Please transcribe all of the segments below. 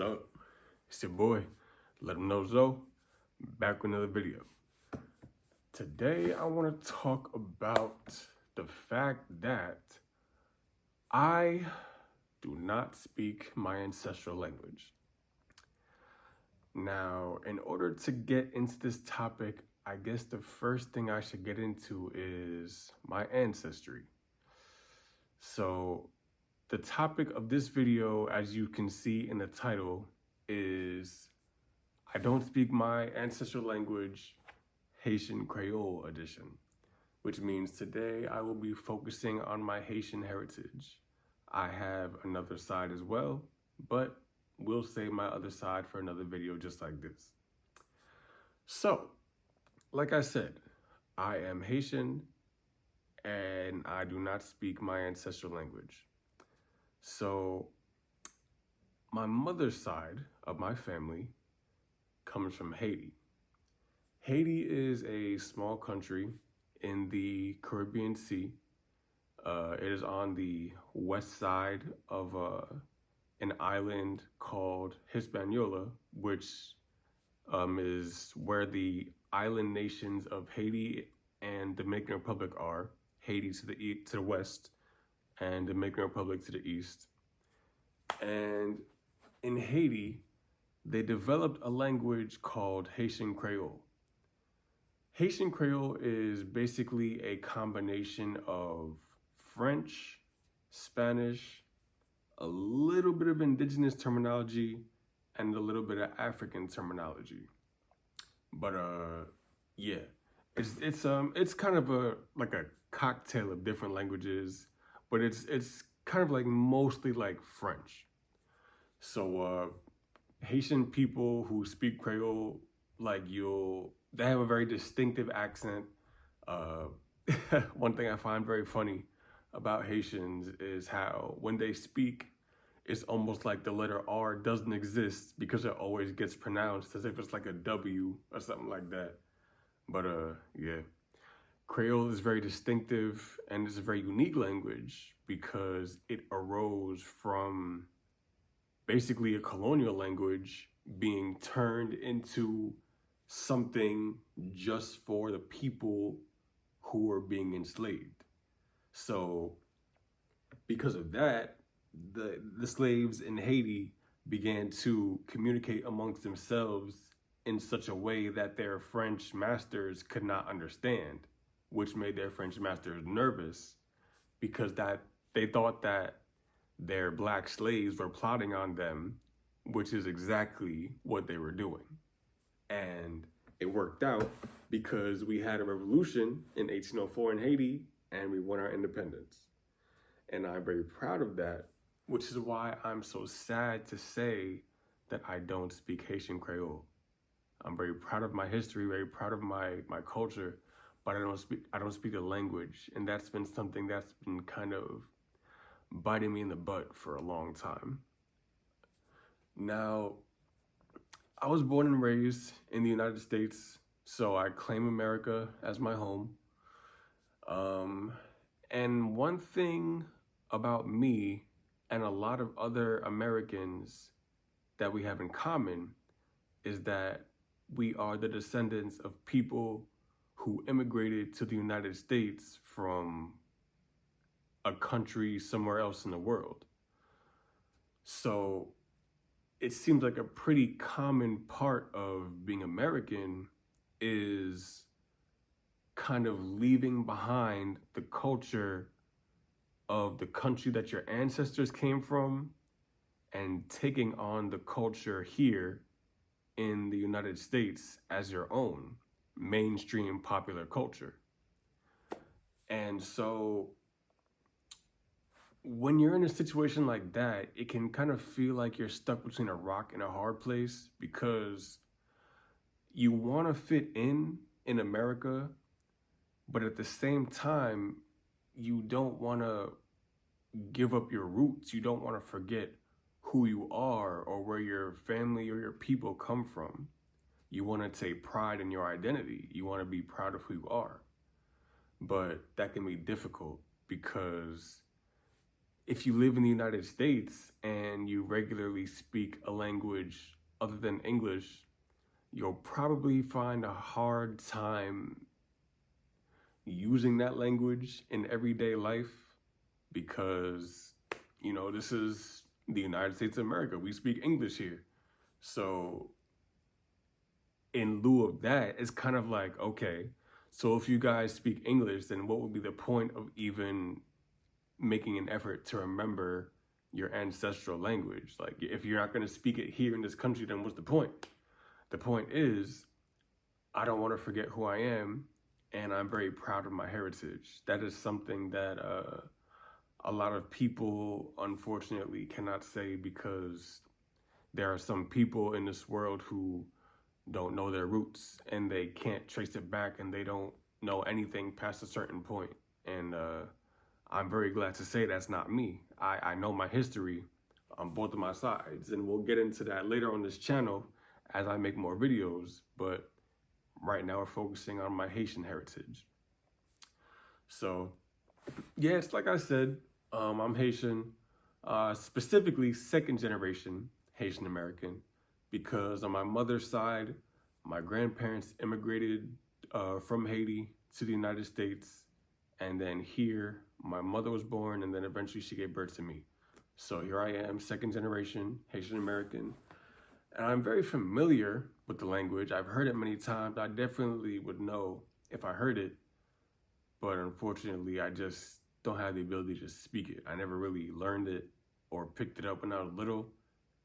What's up? It's your boy, Let 'em know Zoe, back with another video. Today I want to talk about the fact that I do not speak my ancestral language. Now, in order to get into this topic, I guess the first thing I should get into is my ancestry. So, the topic of this video, as you can see in the title, is I don't speak my ancestral language, Haitian Creole edition, which means today I will be focusing on my Haitian heritage. I have another side as well, but we'll save my other side for another video just like this. So, like I said, I am Haitian and I do not speak my ancestral language. So, my mother's side of my family comes from Haiti. Haiti is a small country in the Caribbean Sea. It is on the west side of an island called Hispaniola, which is where the island nations of Haiti and Dominican Republic are. Haiti to the west, and Dominican Republic to the east. And in Haiti, they developed a language called Haitian Creole. Haitian Creole is basically a combination of French, Spanish, a little bit of indigenous terminology, and a little bit of African terminology. But yeah, it's kind of like a cocktail of different languages, but it's kind of like mostly like French. So Haitian people who speak Creole, they have a very distinctive accent. One thing I find very funny about Haitians is how when they speak, it's almost like the letter R doesn't exist because it always gets pronounced as if it's like a W or something like that. But yeah, Creole is very distinctive and it's a very unique language because it arose from basically a colonial language being turned into something just for the people who were being enslaved. So because of that, the slaves in Haiti began to communicate amongst themselves in such a way that their French masters could not understand, which made their French masters nervous because that they thought that their black slaves were plotting on them, which is exactly what they were doing. And it worked out because we had a revolution in 1804 in Haiti and we won our independence. And I'm very proud of that, which is why I'm so sad to say that I don't speak Haitian Creole. I'm very proud of my history, very proud of my culture, but I don't speak the language. And that's been something that's been kind of biting me in the butt for a long time. Now, I was born and raised in the United States, so I claim America as my home. And one thing about me and a lot of other Americans that we have in common is that we are the descendants of people who immigrated to the United States from a country somewhere else in the world. So it seems like a pretty common part of being American is kind of leaving behind the culture of the country that your ancestors came from and taking on the culture here in the United States as your own mainstream popular culture. And so when you're in a situation like that, it can kind of feel like you're stuck between a rock and a hard place because you want to fit in America, but at the same time, you don't want to give up your roots. You don't want to forget who you are or where your family or your people come from. You want to take pride in your identity. You want to be proud of who you are. But that can be difficult because if you live in the United States and you regularly speak a language other than English, you'll probably find a hard time using that language in everyday life because, this is the United States of America. We speak English here. So, in lieu of that, it's kind of like, okay, so if you guys speak English, then what would be the point of even making an effort to remember your ancestral language? Like, if you're not going to speak it here in this country, then what's the point? The point is, I don't want to forget who I am, and I'm very proud of my heritage. That is something that a lot of people, unfortunately, cannot say because there are some people in this world who don't know their roots and they can't trace it back and they don't know anything past a certain point. And I'm very glad to say that's not me. I know my history on both of my sides, and we'll get into that later on this channel as I make more videos. But right now we're focusing on my Haitian heritage. So yeah, it's like I said, I'm Haitian, specifically second generation Haitian American, because on my mother's side, my grandparents immigrated from Haiti to the United States. And then here, my mother was born, and then eventually she gave birth to me. So here I am, second generation Haitian American. And I'm very familiar with the language. I've heard it many times. I definitely would know if I heard it. But unfortunately, I just don't have the ability to speak it. I never really learned it or picked it up when I was little.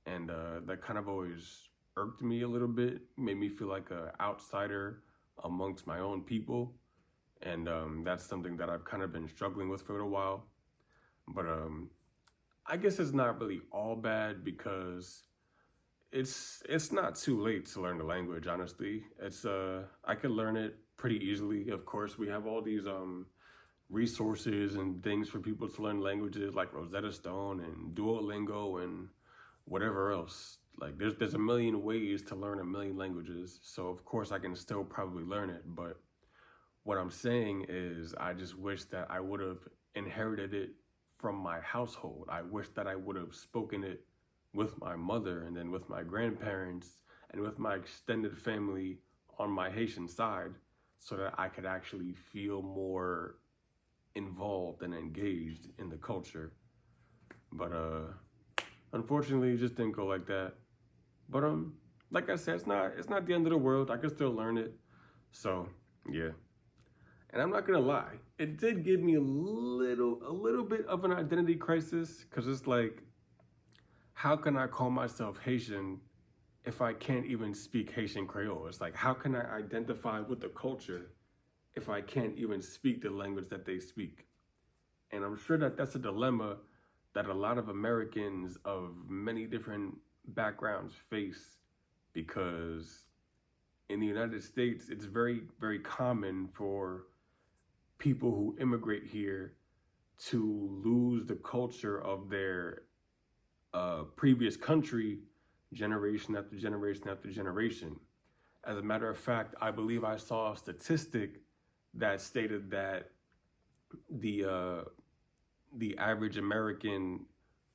And that kind of always irked me a little bit, made me feel like an outsider amongst my own people. And that's something that I've kind of been struggling with for a little while. But I guess it's not really all bad because it's not too late to learn the language, honestly. I could learn it pretty easily. Of course, we have all these resources and things for people to learn languages like Rosetta Stone and Duolingo and whatever else. Like there's a million ways to learn a million languages. So of course I can still probably learn it, but what I'm saying is I just wish that I would have inherited it from my household. I wish that I would have spoken it with my mother and then with my grandparents and with my extended family on my Haitian side so that I could actually feel more involved and engaged in the culture. But unfortunately, it just didn't go like that. But like I said, it's not the end of the world. I can still learn it. So yeah. And I'm not gonna lie, it did give me a little bit of an identity crisis, because it's like, how can I call myself Haitian if I can't even speak Haitian Creole? It's like, how can I identify with the culture if I can't even speak the language that they speak? And I'm sure that that's a dilemma that a lot of Americans of many different backgrounds face, because in the United States, it's very, very common for people who immigrate here to lose the culture of their previous country generation after generation after generation. As a matter of fact, I believe I saw a statistic that stated that the average American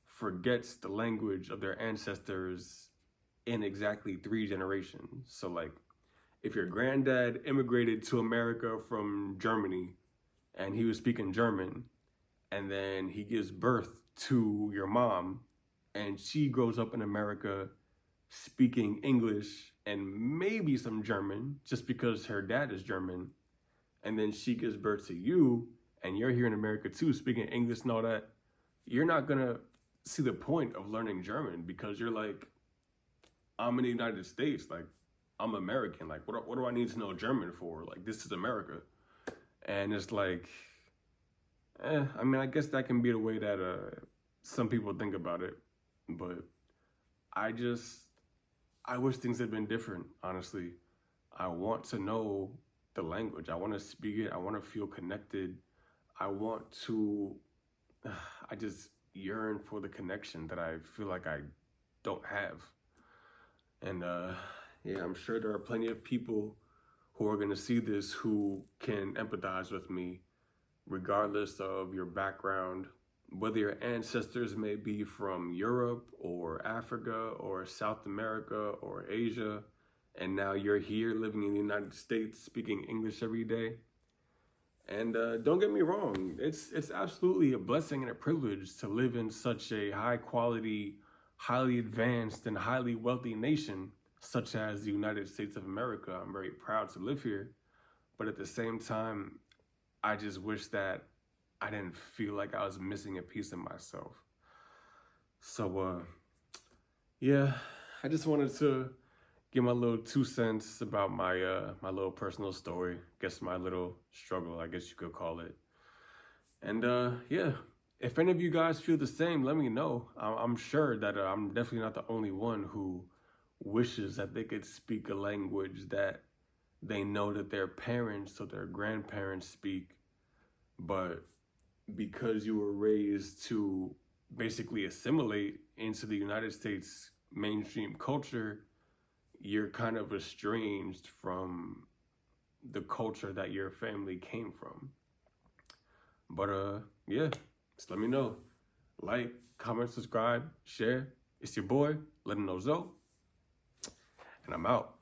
forgets the language of their ancestors in exactly 3 generations. So like, if your granddad immigrated to America from Germany and he was speaking German, and then he gives birth to your mom and she grows up in America speaking English and maybe some German just because her dad is German, and then she gives birth to you and you're here in America too speaking English and all that, you're not gonna see the point of learning German, because you're like, I'm in the United States, like I'm American, like what do I need to know German for? Like, this is America. And it's like, I mean, I guess that can be the way that some people think about it, but I wish things had been different, honestly. I want to know the language. I want to speak it. I want to feel connected. I just yearn for the connection that I feel like I don't have. And yeah, I'm sure there are plenty of people who are going to see this who can empathize with me, regardless of your background, whether your ancestors may be from Europe or Africa or South America or Asia, and now you're here living in the United States speaking English every day. And don't get me wrong, it's absolutely a blessing and a privilege to live in such a high quality, highly advanced, and highly wealthy nation such as the United States of America. I'm very proud to live here. But at the same time, I just wish that I didn't feel like I was missing a piece of myself. So, yeah, I just wanted to give my little 2 cents about my little personal story. Guess my little struggle, I guess you could call it. And yeah, if any of you guys feel the same, let me know. I'm sure that I'm definitely not the only one who wishes that they could speak a language that they know that their parents or their grandparents speak, but because you were raised to basically assimilate into the United States mainstream culture, you're kind of estranged from the culture that your family came from. But yeah, just let me know. Like, comment, subscribe, share. It's your boy, Letting Know Zoe, and I'm out.